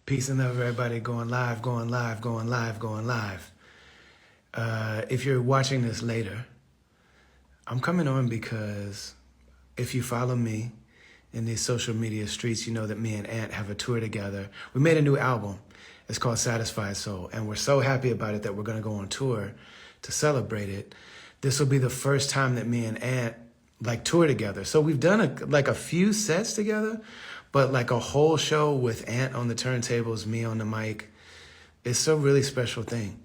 Peace and love, everybody. Going live, going live, going live, going live. If you're watching this later, I'm coming on because if you follow me in these social media streets, you know that me and Ant have a tour together. We made a new album. It's called Satisfied Soul, and we're so happy about it that we're going to go on tour to celebrate it. This will be the first time that me and Ant tour together. So we've done a few sets together, but like a whole show with Ant on the turntables, me on the mic. It's a really special thing.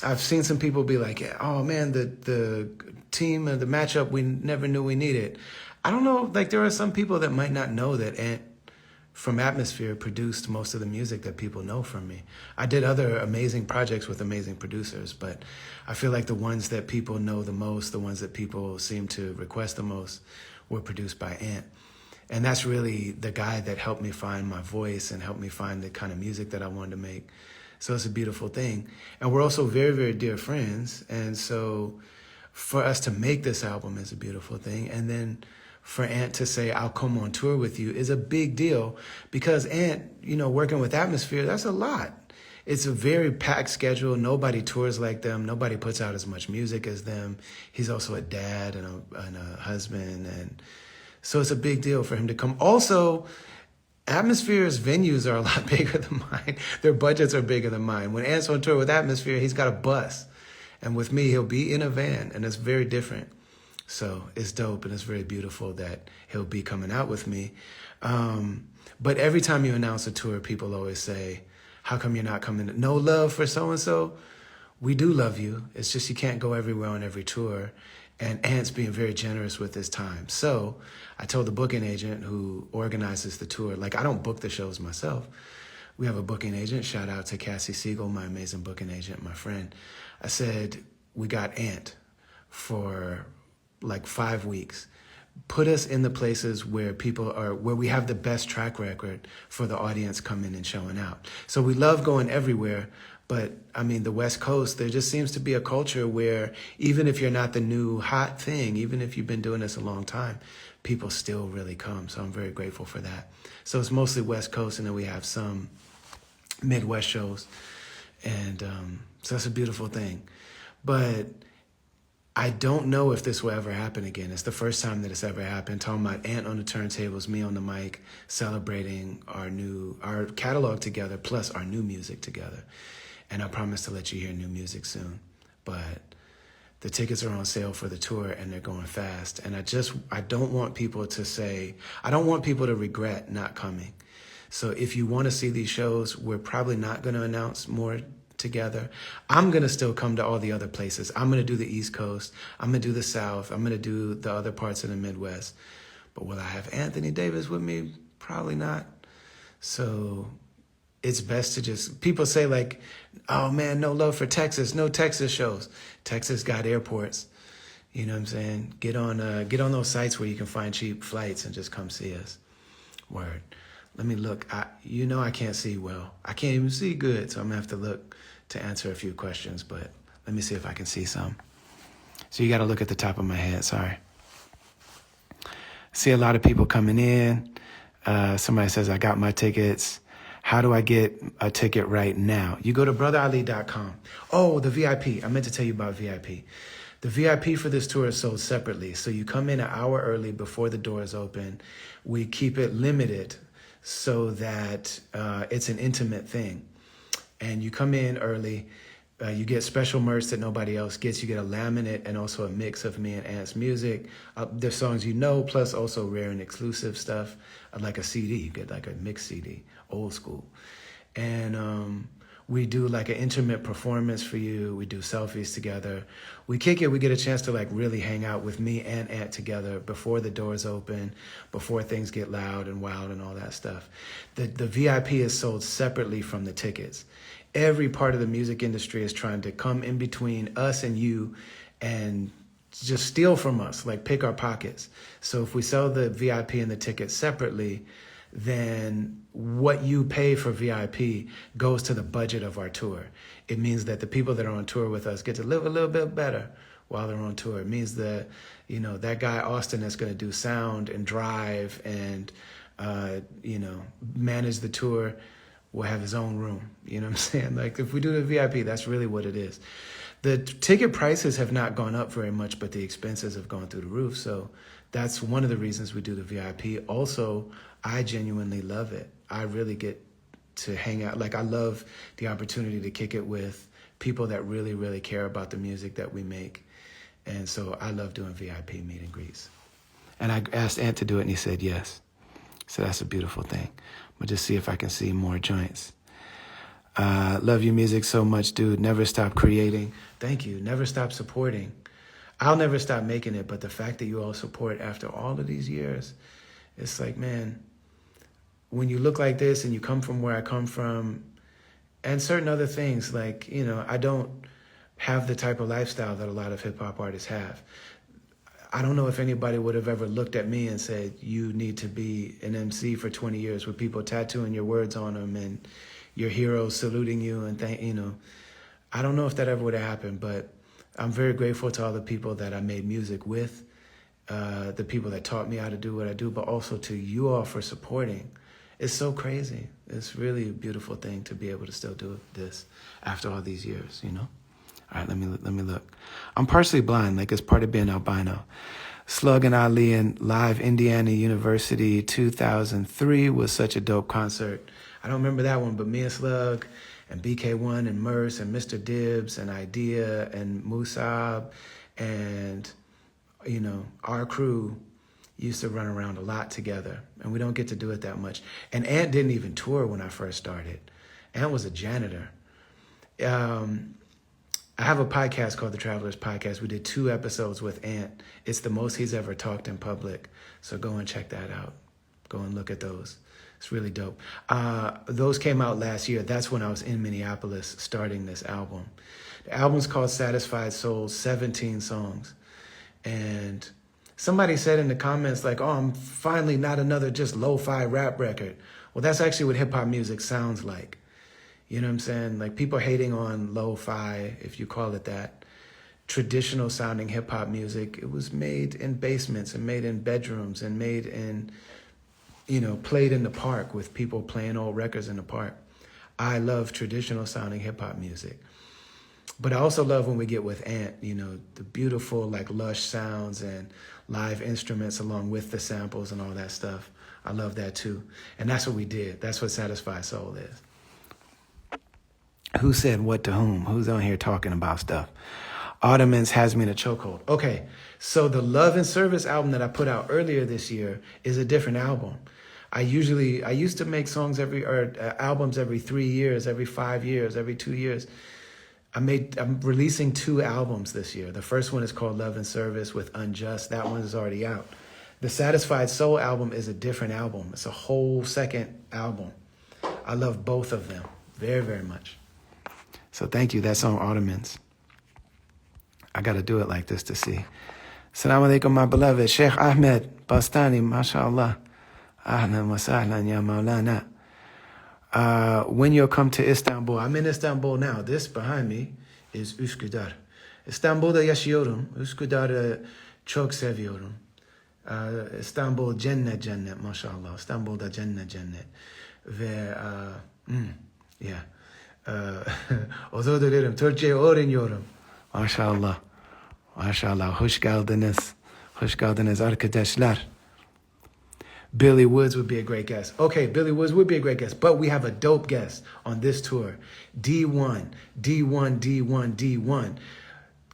I've seen some people be like, oh man, the team and the matchup, we never knew we needed. I don't know, there are some people that might not know that Ant from Atmosphere produced most of the music that people know from me. I did other amazing projects with amazing producers, but I feel like the ones that people know the most, the ones that people seem to request the most, were produced by Ant. And that's really the guy that helped me find my voice and helped me find the kind of music that I wanted to make. So it's a beautiful thing. And we're also very, very dear friends. And so for us to make this album is a beautiful thing. And then for Ant to say, I'll come on tour with you is a big deal, because Ant, working with Atmosphere, that's a lot. It's a very packed schedule. Nobody tours like them. Nobody puts out as much music as them. He's also a dad and a husband. And so it's a big deal for him to come. Also, Atmosphere's venues are a lot bigger than mine. Their budgets are bigger than mine. When Ant's on tour with Atmosphere, he's got a bus. And with me, he'll be in a van, and it's very different. So it's dope, and it's very beautiful that he'll be coming out with me. But every time you announce a tour, people always say, how come you're not coming? No love for so-and-so? We do love you. It's just you can't go everywhere on every tour. And Ant's being very generous with his time. So I told the booking agent who organizes the tour, I don't book the shows myself. We have a booking agent. Shout out to Cassie Siegel, my amazing booking agent, my friend. I said, we got Ant for 5 weeks. Put us in the places where where we have the best track record for the audience coming and showing out. So we love going everywhere. But the West Coast, there just seems to be a culture where even if you're not the new hot thing, even if you've been doing this a long time, people still really come. So I'm very grateful for that. So it's mostly West Coast, and then we have some Midwest shows. And so that's a beautiful thing. But I don't know if this will ever happen again. It's the first time that it's ever happened. Talking about Ant on the turntables, me on the mic, celebrating our catalog together, plus our new music together. And I promise to let you hear new music soon. But the tickets are on sale for the tour, and they're going fast. And I don't want people to regret not coming. So if you want to see these shows, we're probably not going to announce more together. I'm going to still come to all the other places. I'm going to do the East Coast. I'm going to do the South. I'm going to do the other parts of the Midwest. But will I have Anthony Davis with me? Probably not. So it's best to people say oh man, no love for Texas, no Texas shows. Texas got airports. You know what I'm saying? Get on those sites where you can find cheap flights and just come see us. Word. Let me look. I can't see well. I can't even see good, so I'm going to have to look to answer a few questions, but let me see if I can see some. So you got to look at the top of my head, sorry. See a lot of people coming in. Somebody says, I got my tickets. How do I get a ticket right now? You go to brotherali.com. Oh, the VIP. I meant to tell you about VIP. The VIP for this tour is sold separately. So you come in an hour early before the doors open. We keep it limited so that it's an intimate thing. And you come in early. You get special merch that nobody else gets. You get a laminate and also a mix of me and Ant's music. The songs plus also rare and exclusive stuff, like a CD. You get a mixed CD, old school. And we do an intimate performance for you. We do selfies together. We kick it. We get a chance to really hang out with me and Ant together before the doors open, before things get loud and wild and all that stuff. The VIP is sold separately from the tickets. Every part of the music industry is trying to come in between us and you and just steal from us, pick our pockets. So if we sell the VIP and the tickets separately, then what you pay for VIP goes to the budget of our tour. It means that the people that are on tour with us get to live a little bit better while they're on tour. It means that, that guy Austin that's going to do sound and drive and, manage the tour will have his own room. You know what I'm saying? Like if we do the VIP, that's really what it is. The ticket prices have not gone up very much, but the expenses have gone through the roof. So that's one of the reasons we do the VIP. Also, I genuinely love it. I really get to hang out. Like I love the opportunity to kick it with people that really, really care about the music that we make. And so I love doing VIP meet and greets. And I asked Ant to do it, and he said yes. So that's a beautiful thing. I'm going to just see if I can see more joints. Love your music so much, dude. Never stop creating. Thank you. Never stop supporting. I'll never stop making it, but the fact that you all support after all of these years, it's like, man, when you look like this and you come from where I come from and certain other things, like, you know, I don't have the type of lifestyle that a lot of hip hop artists have. I don't know if anybody would have ever looked at me and said, you need to be an MC for 20 years with people tattooing your words on them and your heroes saluting you and you know, I don't know if that ever would have happened, but I'm very grateful to all the people that I made music with, the people that taught me how to do what I do, but also to you all for supporting. It's so crazy. It's really a beautiful thing to be able to still do this after all these years, you know? All right, let me look. I'm partially blind, like it's part of being albino. Slug and Ali in Live Indiana University 2003 was such a dope concert. I don't remember that one, but me and Slug and BK1 and Merce and Mr. Dibbs and Idea and Musab and, you know, our crew used to run around a lot together, and we don't get to do it that much. And Ant didn't even tour when I first started. Ant was a janitor. I have a podcast called The Travelers Podcast. We did 2 episodes with Ant. It's the most he's ever talked in public. So go and check that out. Go and look at those. It's really dope. Those came out last year. That's when I was in Minneapolis starting this album. The album's called Satisfied Souls, 17 songs. And somebody said in the comments like, oh, I'm finally not another just lo-fi rap record. Well, that's actually what hip hop music sounds like. You know what I'm saying? Like people hating on lo-fi, if you call it that, traditional sounding hip hop music. It was made in basements and made in bedrooms and made in, you know, played in the park with people playing old records in the park. I love traditional sounding hip hop music. But I also love when we get with Ant, you know, the beautiful like lush sounds and live instruments along with the samples and all that stuff. I love that too. And that's what we did. That's what Satisfied Soul is. Who said what to whom? Who's on here talking about stuff? Ottomans has me in a chokehold. Okay, so the Love and Service album that I put out earlier this year is a different album. I used to make songs albums every 3 years, every 5 years, every 2 years. I'm releasing 2 albums this year. The first one is called Love and Service with Unjust. That one is already out. The Satisfied Soul album is a different album. It's a whole second album. I love both of them very, very much. So thank you. That's on Ottomans. I got to do it like this to see. Assalamu alaikum, my beloved. Sheikh Ahmed Bastani, mashallah. Ahlan wa sahlan ya maulana. When you'll come to Istanbul. I'm in Istanbul now. This behind me is Üsküdar. İstanbul'da yaşıyorum. Üsküdar'ı çok seviyorum. İstanbul cennet cennet maşallah. İstanbul'da cennet cennet. Ve yeah. Özür dilerim. Türkçe öğreniyorum. Maşallah. Maşallah. Hoş geldiniz. Hoş geldiniz arkadaşlar. Billy Woods would be a great guest. Okay, Billy Woods would be a great guest, but we have a dope guest on this tour. D1, D1, D1, D1.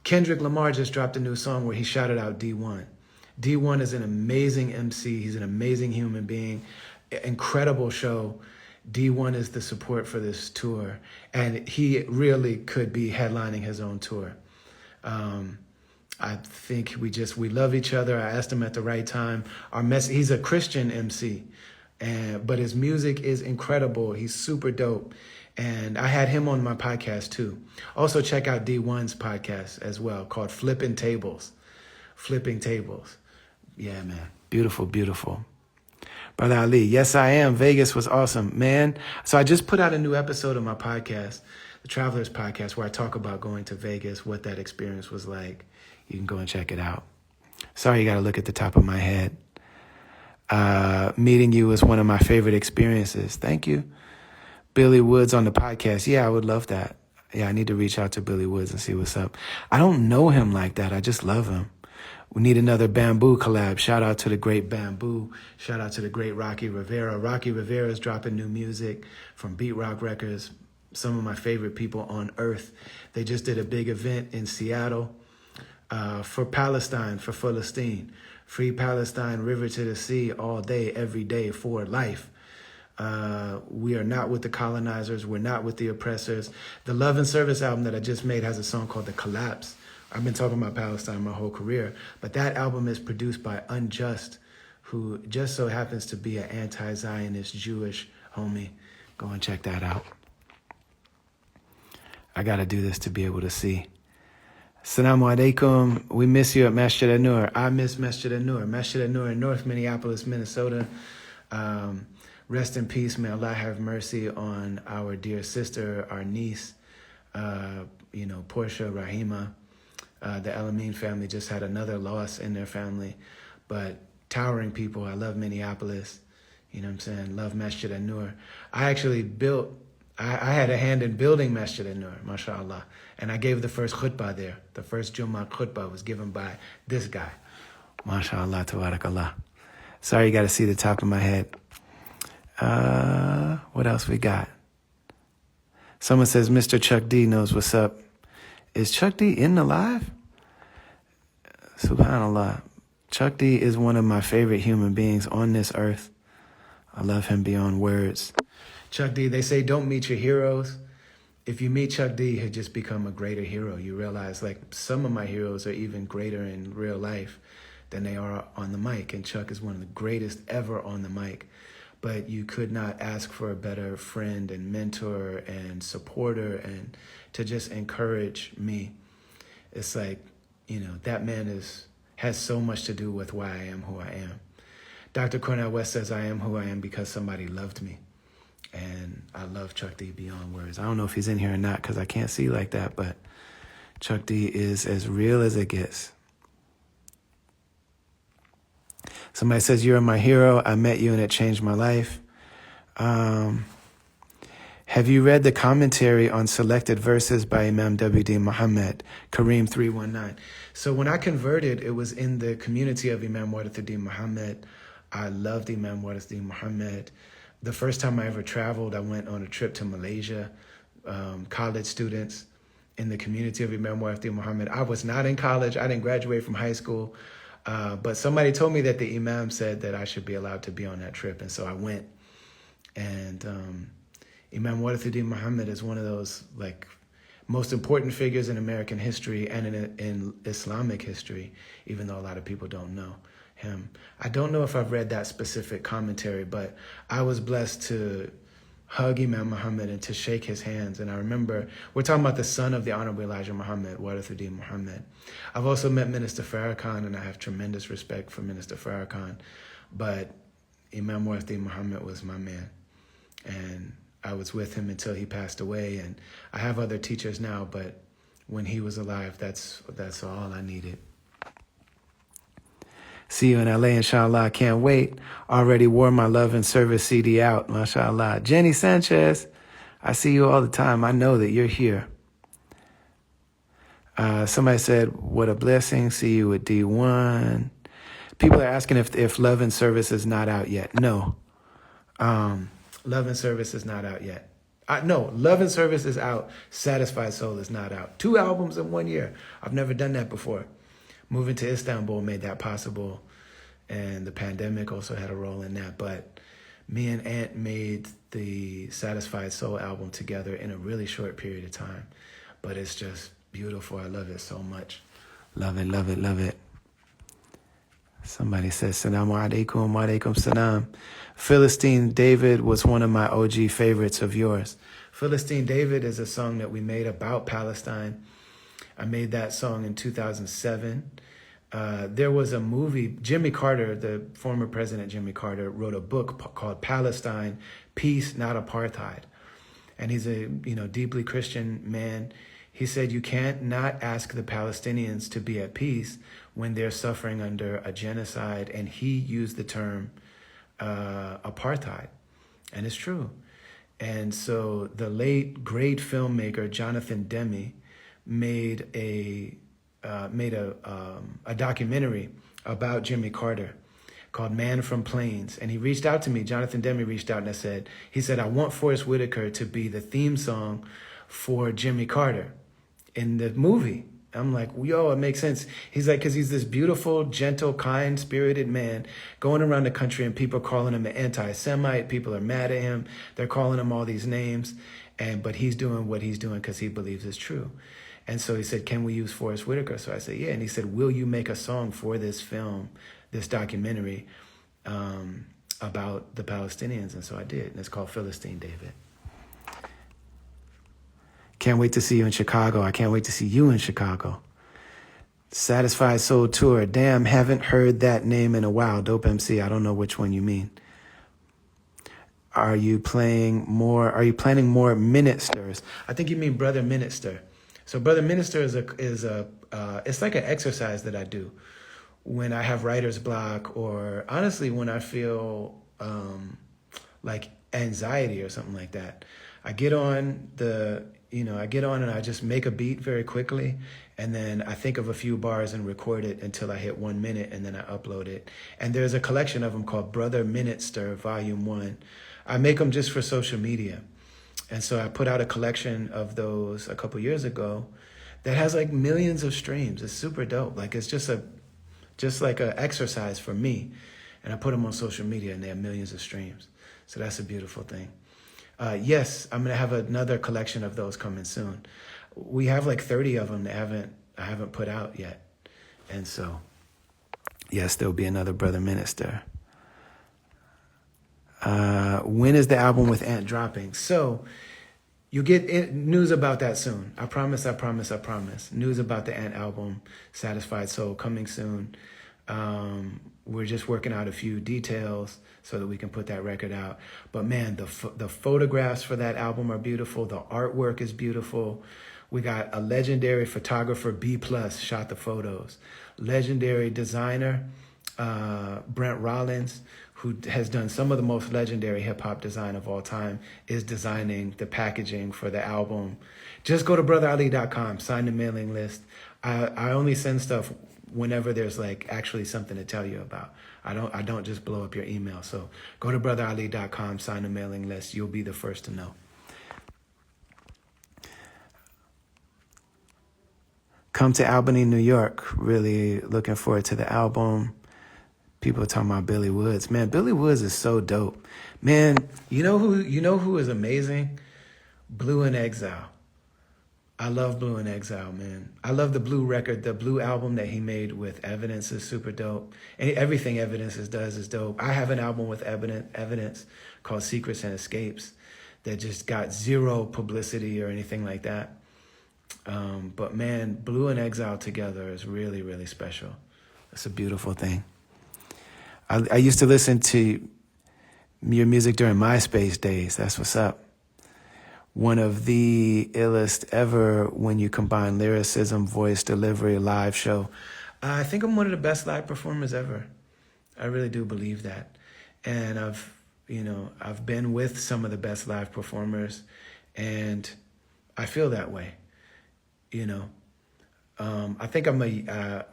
Kendrick Lamar just dropped a new song where he shouted out D1. D1 is an amazing MC. He's an amazing human being. Incredible show. D1 is the support for this tour, and he really could be headlining his own tour. I think we love each other. I asked him at the right time. He's a Christian MC, but his music is incredible. He's super dope. And I had him on my podcast too. Also check out D1's podcast as well called Flipping Tables. Flipping Tables. Yeah, man. Beautiful, beautiful. Brother Ali, yes, I am. Vegas was awesome, man. So I just put out a new episode of my podcast, the Travelers Podcast, where I talk about going to Vegas, what that experience was like. You can go and check it out. Sorry, you got to look at the top of my head. Meeting you was one of my favorite experiences. Thank you. Billy Woods on the podcast. Yeah, I would love that. Yeah, I need to reach out to Billy Woods and see what's up. I don't know him like that. I just love him. We need another Bamboo collab. Shout out to the great Bamboo. Shout out to the great Rocky Rivera. Rocky Rivera is dropping new music from Beat Rock Records. Some of my favorite people on earth. They just did a big event in Seattle for Palestine, for Philistine. Free Palestine, river to the sea, all day, every day, for life. We are not with the colonizers. We're not with the oppressors. The Love and Service album that I just made has a song called The Collapse. I've been talking about Palestine my whole career, but that album is produced by Unjust, who just so happens to be an anti-Zionist Jewish homie. Go and check that out. I got to do this to be able to see. Assalamu alaikum. We miss you at Masjid An-Nur. I miss Masjid An-Nur. Masjid An-Nur in North Minneapolis, Minnesota. Rest in peace. May Allah have mercy on our dear sister, our niece, Portia Rahima. The Elamine family just had another loss in their family. But towering people. I love Minneapolis. You know what I'm saying? Love Masjid An-Nur. I actually I had a hand in building Masjid An-Nur, mashallah. And I gave the first khutbah there. The first Jummah khutbah was given by this guy. Mashallah, tabarakallah. Sorry, you got to see the top of my head. What else we got? Someone says Mr. Chuck D knows what's up. Is Chuck D in the live? Subhanallah. Chuck D is one of my favorite human beings on this earth. I love him beyond words. Chuck D, they say don't meet your heroes. If you meet Chuck D, he'll just become a greater hero. You realize like some of my heroes are even greater in real life than they are on the mic. And Chuck is one of the greatest ever on the mic. But you could not ask for a better friend and mentor and supporter and to just encourage me. It's like, that man has so much to do with why I am who I am. Dr. Cornel West says I am who I am because somebody loved me. And I love Chuck D beyond words. I don't know if he's in here or not because I can't see like that, but Chuck D is as real as it gets. Somebody says, you're my hero. I met you and it changed my life. Have you read the commentary on selected verses by Imam W.D. Muhammad, Kareem 319? So when I converted, it was in the community of Imam Warithuddin Muhammad. I loved Imam Warithuddin Muhammad. The first time I ever traveled, I went on a trip to Malaysia, college students in the community of Imam Warithuddin Muhammad. I was not in college. I didn't graduate from high school. But somebody told me that the Imam said that I should be allowed to be on that trip. And so I went. And Imam Warithuddin Muhammad is one of those most important figures in American history and in Islamic history, even though a lot of people don't know him. I don't know if I've read that specific commentary, but I was blessed to hug Imam Muhammad and to shake his hands. And I remember, we're talking about the son of the Honorable Elijah Muhammad, Warithuddin Muhammad. I've also met Minister Farrakhan, and I have tremendous respect for Minister Farrakhan. But Imam Warithuddin Muhammad was my man. And I was with him until he passed away. And I have other teachers now, but when he was alive, that's all I needed. See you in LA, inshallah. I can't wait. Already wore my Love and Service CD out, mashallah. Jenny Sanchez, I see you all the time. I know that you're here. Somebody said, what a blessing. See you at D1. People are asking if Love and Service is not out yet. No. Love and Service is not out yet. No, Love and Service is out. Satisfied Soul is not out. 2 albums in 1 year. I've never done that before. Moving to Istanbul made that possible, and the pandemic also had a role in that. But me and Ant made the Satisfied Soul album together in a really short period of time. But it's just beautiful. I love it so much. Love it, love it, love it. Somebody says, Salaam alaikum, wa alaikum salam. Philistine David was one of my OG favorites of yours. Philistine David is a song that we made about Palestine. I made that song in 2007. There was a movie, Jimmy Carter, the former president Jimmy Carter, wrote a book called Palestine, Peace, Not Apartheid. And he's a deeply Christian man. He said you can't not ask the Palestinians to be at peace when they're suffering under a genocide. And he used the term apartheid. And it's true. And so the late great filmmaker Jonathan Demme made a documentary about Jimmy Carter called Man from Plains. And he reached out to me. Jonathan Demme reached out and he said, I want Forest Whitaker to be the theme song for Jimmy Carter in the movie. I'm like, yo, it makes sense. He's like, because he's this beautiful, gentle, kind-spirited man going around the country and people calling him an anti-Semite. People are mad at him. They're calling him all these names. But he's doing what he's doing because he believes it's true. And so he said, can we use Forest Whitaker? So I said, yeah. And he said, will you make a song for this film, this documentary about the Palestinians? And so I did. And it's called Philistine David. Can't wait to see you in Chicago. I can't wait to see you in Chicago. Satisfied Soul Tour. Damn, haven't heard that name in a while. Dope MC. I don't know which one you mean. Are you planning more Ministers? I think you mean Brother Minister. So Brother Minister is it's like an exercise that I do when I have writer's block, or honestly when I feel like anxiety or something like that. I get on and I just make a beat very quickly, and then I think of a few bars and record it until I hit 1 minute, and then I upload it. And there's a collection of them called Brother Minister Volume 1. I make them just for social media. And so I put out a collection of those a couple years ago that has like millions of streams. It's super dope. Like it's just like an exercise for me. And I put them on social media and they have millions of streams. So that's a beautiful thing. Yes, I'm gonna have another collection of those coming soon. We have like 30 of them that I haven't put out yet. And so, yes, there'll be another Brother Minister. When is the album with Ant dropping? So you'll get news about that soon. I promise. News about the Ant album, Satisfied Soul, coming soon. We're just working out a few details so that we can put that record out. But man, the photographs for that album are beautiful. The artwork is beautiful. We got a legendary photographer, B+, shot the photos. Legendary designer, Brent Rollins, who has done some of the most legendary hip-hop design of all time, is designing the packaging for the album. Just go to brotherali.com, sign the mailing list. I only send stuff whenever there's like actually something to tell you about. I don't just blow up your email. So go to brotherali.com, sign the mailing list. You'll be the first to know. Come to Albany, New York. Really looking forward to the album. People are talking about Billy Woods. Man, Billy Woods is so dope. Man, you know who is amazing? Blue in Exile. I love Blue in Exile, man. I love the Blue record. The Blue album that he made with Evidence is super dope. And everything Evidence does is dope. I have an album with Evidence called Secrets and Escapes that just got zero publicity or anything like that. But man, Blue and Exile together is really, really special. It's a beautiful thing. I used to listen to your music during MySpace days. That's what's up. One of the illest ever when you combine lyricism, voice, delivery, live show. I think I'm one of the best live performers ever. I really do believe that. And I've been with some of the best live performers, and I feel that way. I think I'm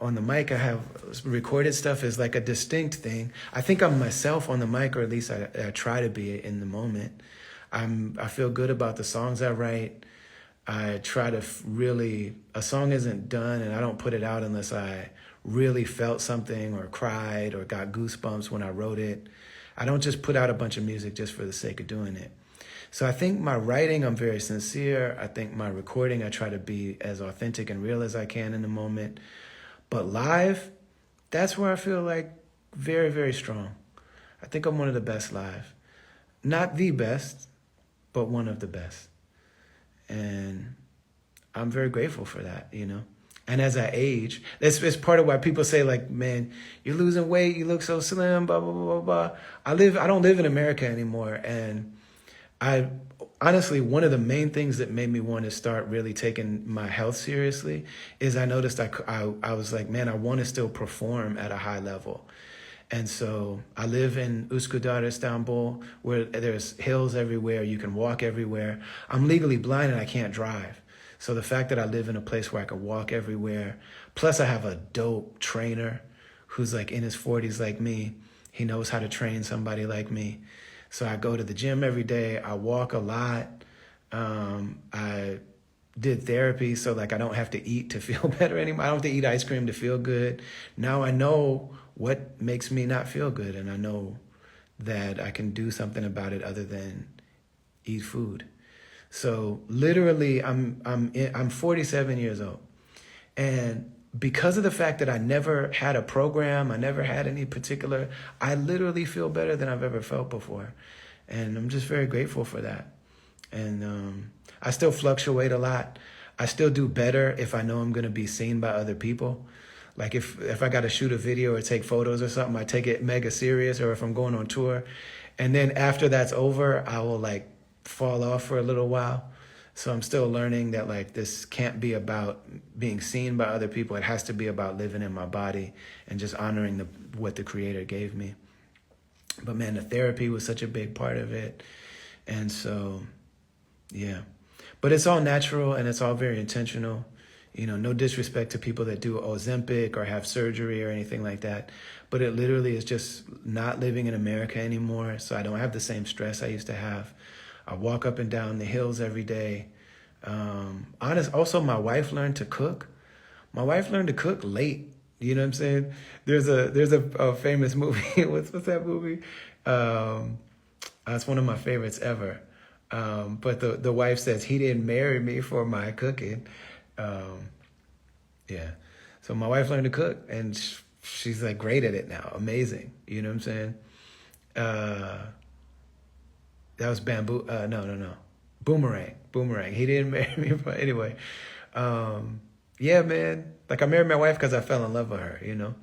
on the mic. I have recorded stuff as like a distinct thing. I think I'm myself on the mic, or at least I try to be in the moment. I feel good about the songs I write. I try to a song isn't done and I don't put it out unless I really felt something or cried or got goosebumps when I wrote it. I don't just put out a bunch of music just for the sake of doing it. So I think my writing, I'm very sincere. I think my recording, I try to be as authentic and real as I can in the moment. But live, that's where I feel like very, very strong. I think I'm one of the best live. Not the best, but one of the best. And I'm very grateful for that, And as I age, it's part of why people say, like, man, you're losing weight, you look so slim, blah, blah, blah, blah. I don't live in America anymore. And I honestly, one of the main things that made me want to start really taking my health seriously is I noticed I was like, man, I want to still perform at a high level. And so I live in Üsküdar, Istanbul, where there's hills everywhere. You can walk everywhere. I'm legally blind and I can't drive. So the fact that I live in a place where I can walk everywhere, plus I have a dope trainer who's like in his 40s like me. He knows how to train somebody like me. So I go to the gym every day. I walk a lot. I did therapy, so like I don't have to eat to feel better anymore. I don't have to eat ice cream to feel good. Now I know what makes me not feel good, and I know that I can do something about it other than eat food. So literally, I'm 47 years old, and because of the fact that I never had a program, I never had any particular, I literally feel better than I've ever felt before, and I'm just very grateful for that. And I still fluctuate a lot. I still do better if I know I'm going to be seen by other people. Like if I got to shoot a video or take photos or something, I take it mega serious, or if I'm going on tour. And then after that's over, I will like fall off for a little while. So I'm still learning that like this can't be about being seen by other people. It has to be about living in my body and just honoring what the Creator gave me. But man, the therapy was such a big part of it. And so, yeah. But it's all natural and it's all very intentional. You know, no disrespect to people that do Ozempic or have surgery or anything like that. But it literally is just not living in America anymore. So I don't have the same stress I used to have. I walk up and down the hills every day. Also, my wife learned to cook. My wife learned to cook late. You know what I'm saying? There's a famous movie. What's that movie? It's one of my favorites ever. But the wife says he didn't marry me for my cooking. Yeah. So my wife learned to cook, and she's like great at it now. Amazing. You know what I'm saying? That was bamboo. No. Boomerang. He didn't marry me, but anyway. Yeah, man. Like I married my wife because I fell in love with her, you know?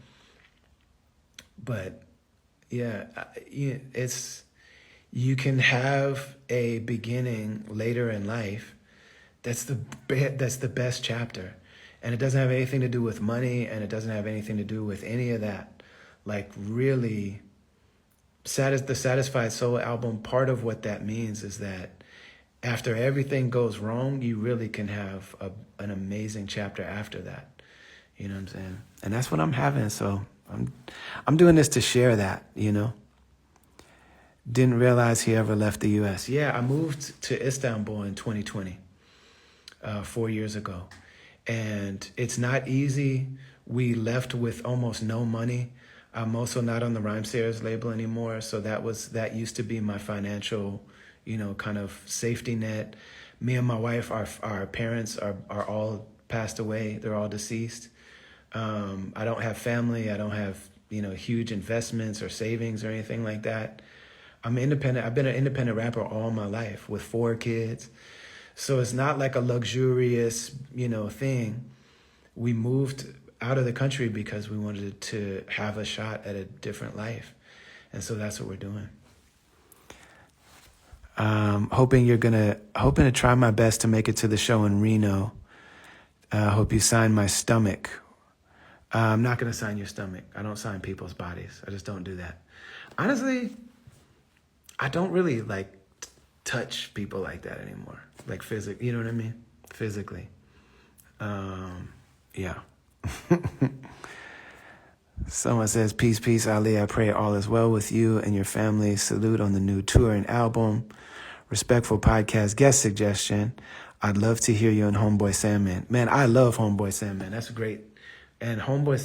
But yeah, you can have a beginning later in life. That's the best chapter. And it doesn't have anything to do with money, and it doesn't have anything to do with any of that. Like really, the Satisfied Soul album, part of what that means is that after everything goes wrong, you really can have an amazing chapter after that. You know what I'm saying? And that's what I'm having. So I'm doing this to share that, you know? Didn't realize he ever left the U.S. Yeah, I moved to Istanbul in 2020, 4 years ago. And it's not easy. We left with almost no money. I'm also not on the Rhymesayers label anymore. So that used to be my financial, you know, kind of safety net. Me and my wife, our parents are all passed away. They're all deceased. I don't have family. I don't have, you know, huge investments or savings or anything like that. I'm independent. I've been an independent rapper all my life with 4 kids. So it's not like a luxurious, you know, thing. We moved out of the country because we wanted to have a shot at a different life. And so that's what we're doing. Hoping to try my best to make it to the show in Reno. Hope you sign my stomach. I'm not going to sign your stomach. I don't sign people's bodies. I just don't do that. Honestly, I don't really like touch people like that anymore. Like physically, you know what I mean? Physically. Yeah. Someone says, peace, Ali. I pray all is well with you and your family. Salute on the new tour and album. Respectful podcast guest suggestion. I'd love to hear you on Homeboy Sandman. Man, I love Homeboy Sandman. That's great. And Homeboy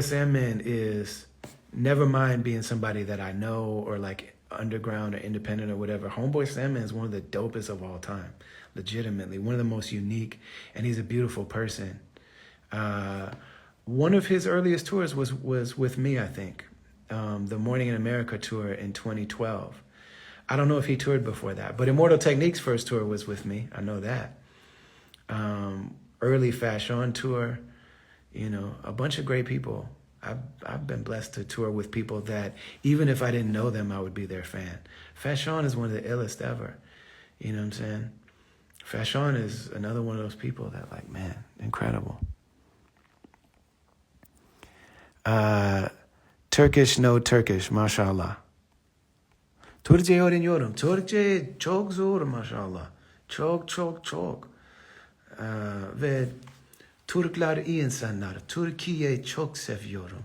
Sandman is, never mind being somebody that I know or like underground or independent or whatever. Homeboy Sandman is one of the dopest of all time. Legitimately. One of the most unique. And he's a beautiful person. One of his earliest tours was with me, I think. The Morning in America tour in 2012. I don't know if he toured before that, but Immortal Technique's first tour was with me. I know that. Early Fashion tour, you know, a bunch of great people. I've been blessed to tour with people that even if I didn't know them, I would be their fan. Fashion is one of the illest ever. You know what I'm saying? Fashion is another one of those people that like, man, incredible. Turkish, no Turkish, mashallah. Türkçe öğreniyorum. Türkçe çok zor maşallah. Çok. Ve Türkler iyi insanlar. Türkiye'yi çok seviyorum.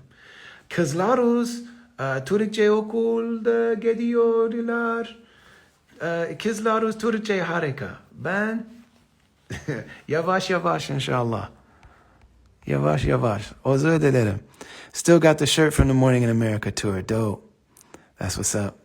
Kızlarız Türkçe okulda gidiyorlar. Kızlarız Türkçe harika. Ben yavaş inşallah. Yavaş. Özür dilerim. Still got the shirt from the Morning in America tour. Dope. That's what's up.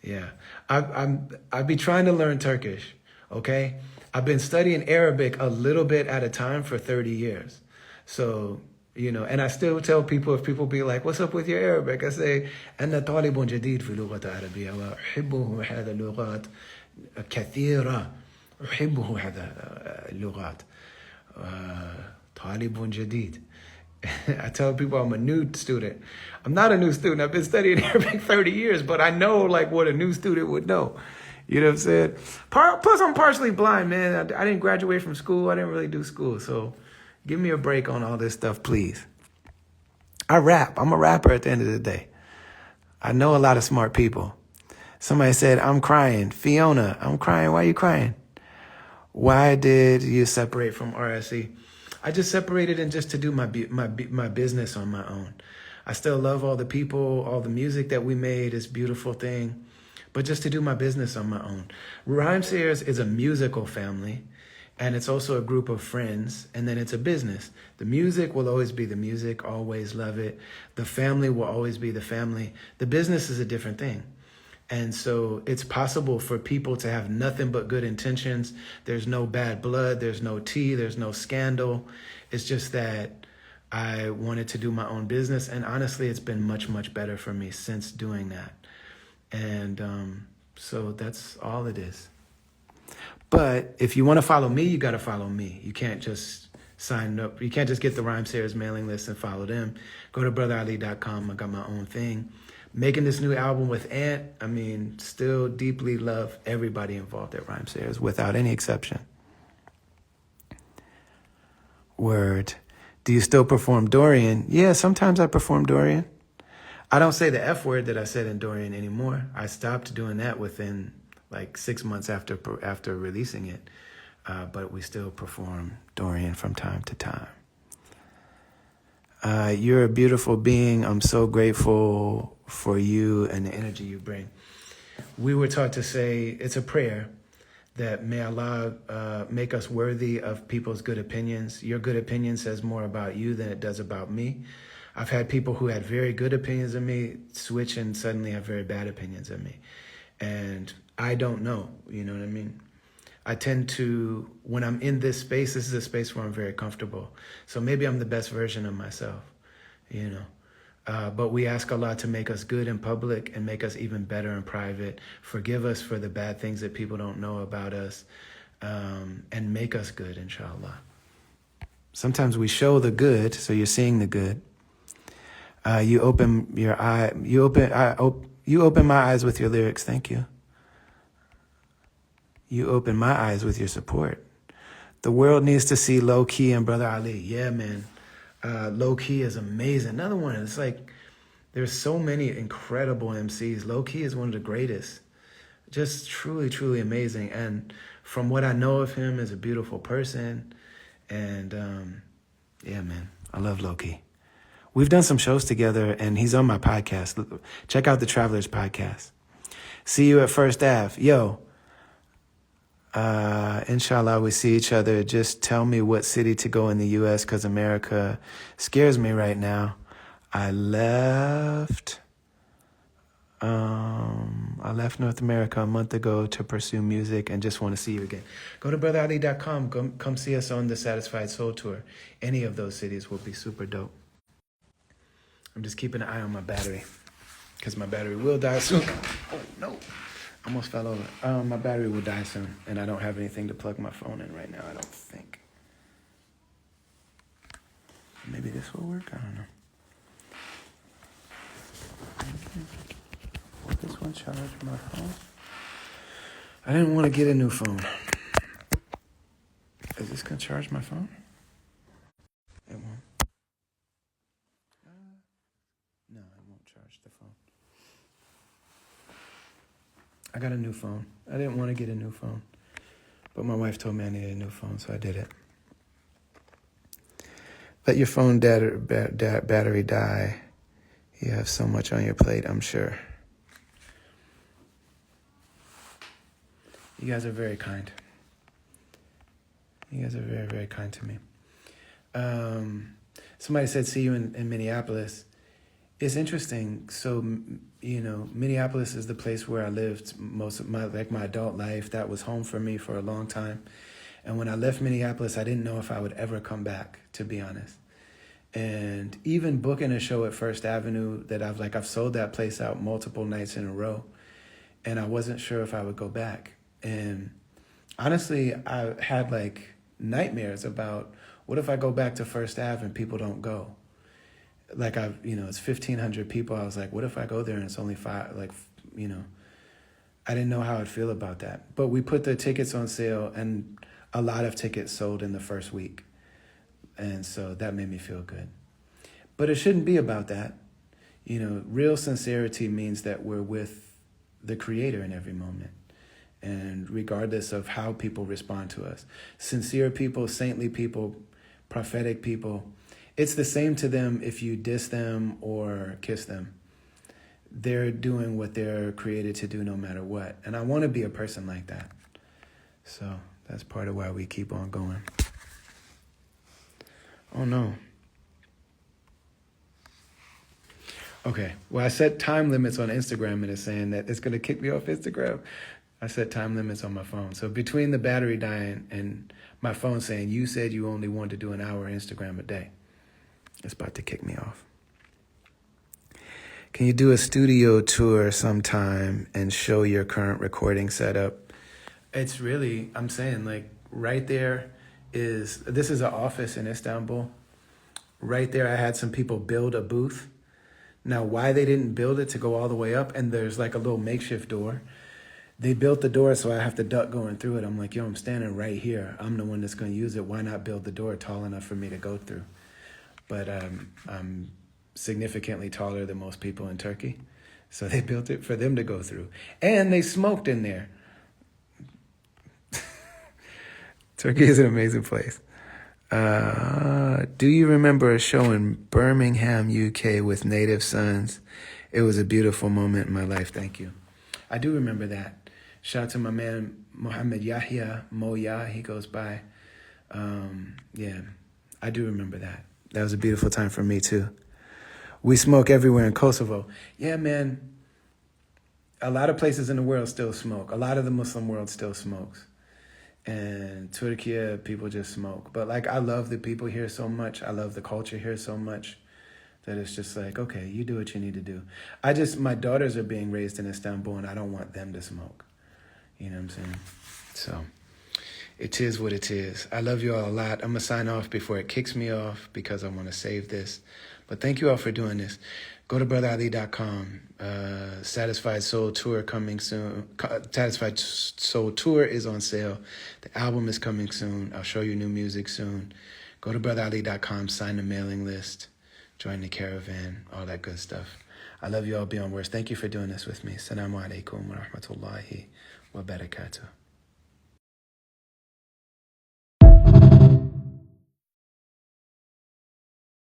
Yeah, I be trying to learn Turkish. Okay, I've been studying Arabic a little bit at a time for 30 years. So and I still tell people, if people be like, "What's up with your Arabic?" I say, "أنا طالب جديد في اللغة العربية وأحبه هذا اللغات كثيرة أحبه هذا اللغات طالب جديد." I tell people I'm a new student. I'm not a new student. I've been studying Arabic 30 years, but I know like what a new student would know. You know what I'm saying? Plus, I'm partially blind, man. I didn't graduate from school. I didn't really do school. So give me a break on all this stuff, please. I rap. I'm a rapper at the end of the day. I know a lot of smart people. Somebody said, I'm crying. Fiona, I'm crying. Why are you crying? Why did you separate from RSE? I just separated and just to do my business on my own. I still love all the people, all the music that we made is a beautiful thing, but just to do my business on my own. Rhymesayers is a musical family, and it's also a group of friends, and then it's a business. The music will always be the music, always love it. The family will always be the family. The business is a different thing. And so it's possible for people to have nothing but good intentions. There's no bad blood. There's no tea. There's no scandal. It's just that I wanted to do my own business. And honestly, it's been much, much better for me since doing that. And so that's all it is. But if you want to follow me, you got to follow me. You can't just sign up. You can't just get the Rhymesayers mailing list and follow them. Go to brotherali.com. I got my own thing. Making this new album with Ant, still deeply love everybody involved at Rhymesayers without any exception. Word. Do you still perform Dorian? Yeah, sometimes I perform Dorian. I don't say the F word that I said in Dorian anymore. I stopped doing that within like 6 months after releasing it. But we still perform Dorian from time to time. You're a beautiful being. I'm so grateful for you and the energy you bring. We were taught to say, it's a prayer, that may Allah make us worthy of people's good opinions. Your good opinion says more about you than it does about me. I've had people who had very good opinions of me switch and suddenly have very bad opinions of me. And I don't know, you know what I mean? I tend to, when I'm in this space, this is a space where I'm very comfortable. So maybe I'm the best version of myself, But we ask Allah to make us good in public and make us even better in private. Forgive us for the bad things that people don't know about us, and make us good, inshallah. Sometimes we show the good, so you're seeing the good. You open your eye. You open my eyes with your lyrics. Thank you. You open my eyes with your support. The world needs to see Low Key and Brother Ali. Yeah, man. Low Key is amazing. Another one. It's like there's so many incredible MCs. Low Key is one of the greatest. Just truly, truly amazing. And from what I know of him, is a beautiful person. And yeah, man, I love Low Key. We've done some shows together, and he's on my podcast. Check out the Travelers podcast. See you at First Ave. Yo. Inshallah, we see each other. Just tell me what city to go in the U.S. because America scares me right now. I left North America a month ago to pursue music and just want to see you again. Go to brotherali.com. Come see us on the Satisfied Soul Tour. Any of those cities will be super dope. I'm just keeping an eye on my battery because my battery will die soon. Oh, no. Almost fell over. My battery will die soon, and I don't have anything to plug my phone in right now, I don't think. Maybe this will work? I don't know. Will this one charge my phone? I didn't want to get a new phone. Is this going to charge my phone? It won't. No. I got a new phone. I didn't want to get a new phone, but my wife told me I needed a new phone, so I did it. Let your phone battery die. You have so much on your plate, I'm sure. You guys are very kind. You guys are very, very kind to me. Somebody said, see you in Minneapolis. It's interesting. So, Minneapolis is the place where I lived most of my adult life. That was home for me for a long time. And when I left Minneapolis, I didn't know if I would ever come back, to be honest. And even booking a show at First Avenue that I've sold that place out multiple nights in a row. And I wasn't sure if I would go back. And honestly, I had nightmares about what if I go back to First Ave and people don't go? It's 1,500 people. I was like, what if I go there and it's only 5? I didn't know how I'd feel about that. But we put the tickets on sale and a lot of tickets sold in the first week. And so that made me feel good. But it shouldn't be about that. Real sincerity means that we're with the Creator in every moment. And regardless of how people respond to us, sincere people, saintly people, prophetic people, it's the same to them if you diss them or kiss them. They're doing what they're created to do no matter what. And I want to be a person like that. So that's part of why we keep on going. Oh, no. Okay. Well, I set time limits on Instagram and it's saying that it's going to kick me off Instagram. I set time limits on my phone. So between the battery dying and my phone saying, you said you only wanted to do an hour Instagram a day, it's about to kick me off. Can you do a studio tour sometime and show your current recording setup? It's really, I'm saying right there this is an office in Istanbul. Right there, I had some people build a booth. Now, why they didn't build it to go all the way up, and there's a little makeshift door. They built the door, so I have to duck going through it. I'm like, I'm standing right here. I'm the one that's going to use it. Why not build the door tall enough for me to go through? But I'm significantly taller than most people in Turkey. So they built it for them to go through. And they smoked in there. Turkey is an amazing place. Do you remember a show in Birmingham, UK with Native Sons? It was a beautiful moment in my life. Thank you. I do remember that. Shout out to my man, Mohammed Yahya, Moya, he goes by. Yeah, I do remember that. That was a beautiful time for me, too. We smoke everywhere in Kosovo. Yeah, man, a lot of places in the world still smoke. A lot of the Muslim world still smokes. And Turkey, people just smoke. But I love the people here so much. I love the culture here so much that it's just okay, you do what you need to do. My daughters are being raised in Istanbul and I don't want them to smoke. You know what I'm saying? So it is what it is. I love you all a lot. I'm going to sign off before it kicks me off because I want to save this. But thank you all for doing this. Go to brotherali.com. Satisfied Soul Tour coming soon. Satisfied Soul Tour is on sale. The album is coming soon. I'll show you new music soon. Go to brotherali.com, sign the mailing list, join the caravan, all that good stuff. I love you all beyond words. Thank you for doing this with me. Assalamu alaikum wa rahmatullahi wa barakatuh.